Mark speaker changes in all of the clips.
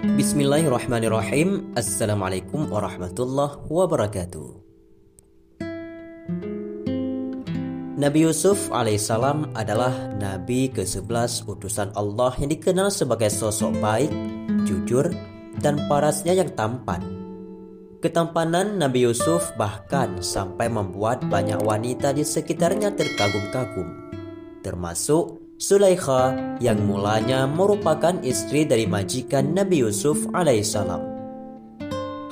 Speaker 1: Bismillahirrahmanirrahim. Assalamualaikum warahmatullahi wabarakatuh. Nabi Yusuf alaihissalam adalah Nabi ke-11 utusan Allah yang dikenal sebagai sosok baik, jujur, dan parasnya yang tampan. Ketampanan Nabi Yusuf bahkan sampai membuat banyak wanita di sekitarnya terkagum-kagum, termasuk Zulaikha yang mulanya merupakan istri dari majikan Nabi Yusuf alaihissalam.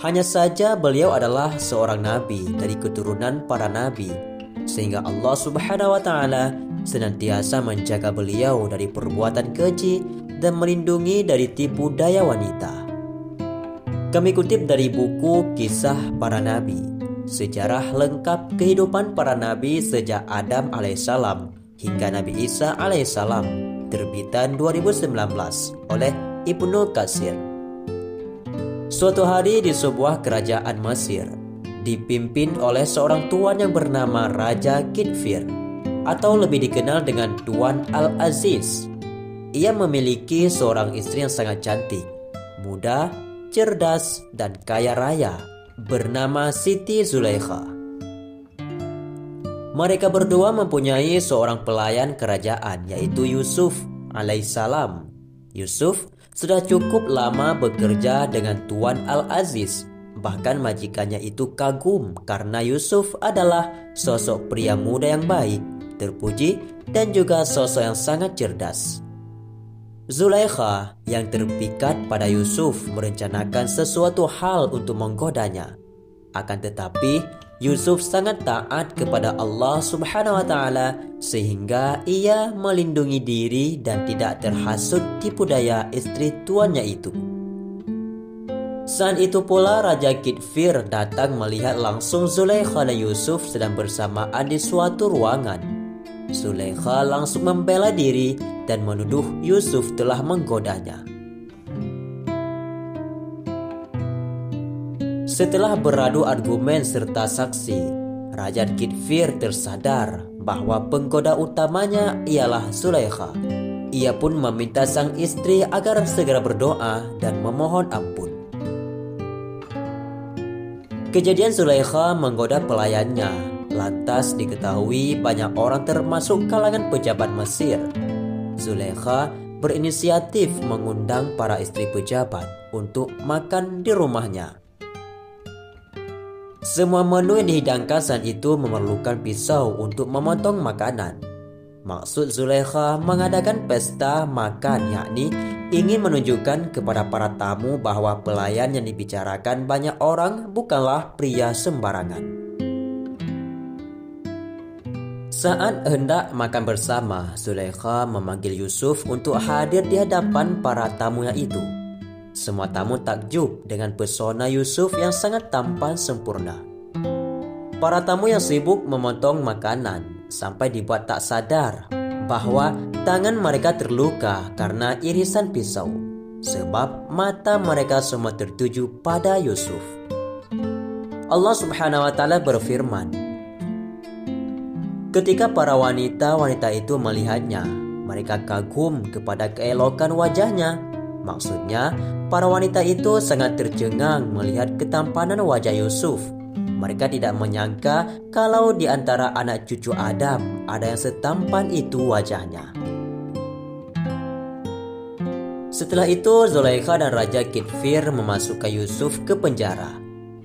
Speaker 1: Hanya saja beliau adalah seorang nabi dari keturunan para nabi, sehingga Allah Subhanahu wa taala senantiasa menjaga beliau dari perbuatan keji dan melindungi dari tipu daya wanita. Kami kutip dari buku Kisah Para Nabi, sejarah lengkap kehidupan para nabi sejak Adam alaihissalam hingga Nabi Isa alaihissalam, terbitan 2019 oleh Ibnu Katsir. Suatu hari di sebuah kerajaan Mesir, dipimpin oleh seorang tuan yang bernama Raja Kitfir, atau lebih dikenal dengan Tuan Al-Aziz. Ia memiliki seorang istri yang sangat cantik, muda, cerdas, dan kaya raya, bernama Siti Zulaikha. Mereka berdua mempunyai seorang pelayan kerajaan, yaitu Yusuf alaihissalam. Yusuf sudah cukup lama bekerja dengan Tuan Al-Aziz. Bahkan majikannya itu kagum karena Yusuf adalah sosok pria muda yang baik, terpuji, dan juga sosok yang sangat cerdas. Zulaikha yang terpikat pada Yusuf merencanakan sesuatu hal untuk menggodanya. Akan tetapi Yusuf sangat taat kepada Allah Subhanahu wa taala sehingga ia melindungi diri dan tidak terhasut tipu daya istri tuannya itu. Saat itu pula Raja Kitfir datang melihat langsung Zulaikha dan Yusuf sedang bersamaan di suatu ruangan. Zulaikha langsung membela diri dan menuduh Yusuf telah menggodanya. Setelah beradu argumen serta saksi, Raja Kitfir tersadar bahwa penggoda utamanya ialah Zulaikha. Ia pun meminta sang istri agar segera berdoa dan memohon ampun. Kejadian Zulaikha menggoda pelayannya lantas diketahui banyak orang termasuk kalangan pejabat Mesir. Zulaikha berinisiatif mengundang para istri pejabat untuk makan di rumahnya. Semua menu yang dihidangkan saat itu memerlukan pisau untuk memotong makanan. Maksud Zulaikha mengadakan pesta makan yakni ingin menunjukkan kepada para tamu bahwa pelayan yang dibicarakan banyak orang bukanlah pria sembarangan. Saat hendak makan bersama, Zulaikha memanggil Yusuf untuk hadir di hadapan para tamunya itu. Semua tamu takjub dengan pesona Yusuf yang sangat tampan sempurna. Para tamu yang sibuk memotong makanan sampai dibuat tak sadar bahwa tangan mereka terluka karena irisan pisau, sebab mata mereka semua tertuju pada Yusuf. Allah Subhanahu wa taala berfirman, ketika para wanita-wanita itu melihatnya, mereka kagum kepada keelokan wajahnya. Maksudnya, para wanita itu sangat tercengang melihat ketampanan wajah Yusuf. Mereka tidak menyangka kalau di antara anak cucu Adam ada yang setampan itu wajahnya. Setelah itu, Zulaikha dan Raja Kitfir memasukkan Yusuf ke penjara.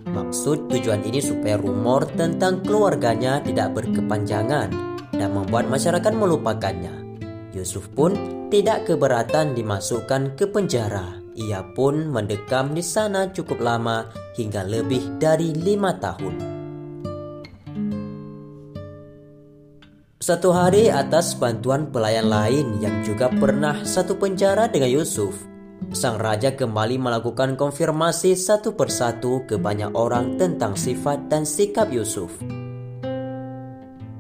Speaker 1: Maksud tujuan ini supaya rumor tentang keluarganya tidak berkepanjangan dan membuat masyarakat melupakannya. Yusuf pun tidak keberatan dimasukkan ke penjara. Ia pun mendekam di sana cukup lama hingga lebih dari 5 tahun. Satu hari atas bantuan pelayan lain yang juga pernah satu penjara dengan Yusuf, sang raja kembali melakukan konfirmasi satu persatu ke banyak orang tentang sifat dan sikap Yusuf.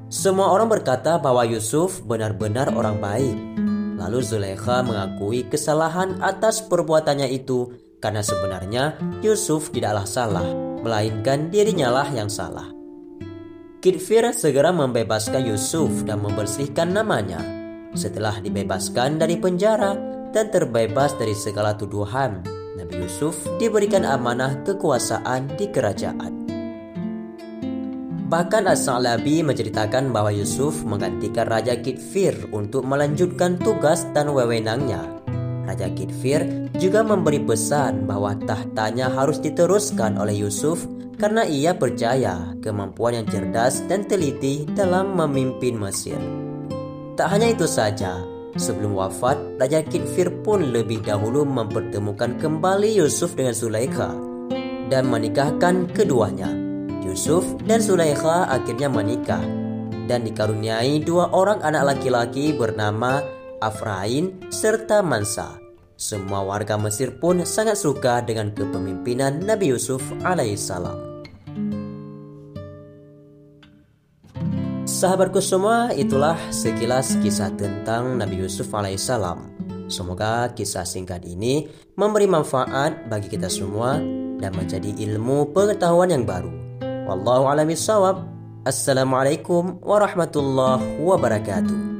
Speaker 1: Semua orang berkata bahwa Yusuf benar-benar orang baik. Lalu Zulaikha mengakui kesalahan atas perbuatannya itu karena sebenarnya Yusuf tidaklah salah, melainkan dirinya lah yang salah. Kitfir segera membebaskan Yusuf dan membersihkan namanya. Setelah dibebaskan dari penjara dan terbebas dari segala tuduhan, Nabi Yusuf diberikan amanah kekuasaan di kerajaan. Bahkan As-Sa'labi menceritakan bahwa Yusuf menggantikan Raja Kitfir untuk melanjutkan tugas dan wewenangnya. Raja Kitfir juga memberi pesan bahwa tahtanya harus diteruskan oleh Yusuf karena ia percaya kemampuan yang cerdas dan teliti dalam memimpin Mesir. Tak hanya itu saja, sebelum wafat, Raja Kitfir pun lebih dahulu mempertemukan kembali Yusuf dengan Zulaikha dan menikahkan keduanya. Yusuf dan Zulaikha akhirnya menikah dan dikaruniai 2 orang anak laki-laki bernama Afrain serta Mansa. Semua warga Mesir pun sangat suka dengan kepemimpinan Nabi Yusuf alaihissalam. Sahabatku semua, itulah sekilas kisah tentang Nabi Yusuf alaihissalam. Semoga kisah singkat ini memberi manfaat bagi kita semua dan menjadi ilmu pengetahuan yang baru. Wallahu a'lam bishawab. Assalamualaikum warahmatullahi wabarakatuh.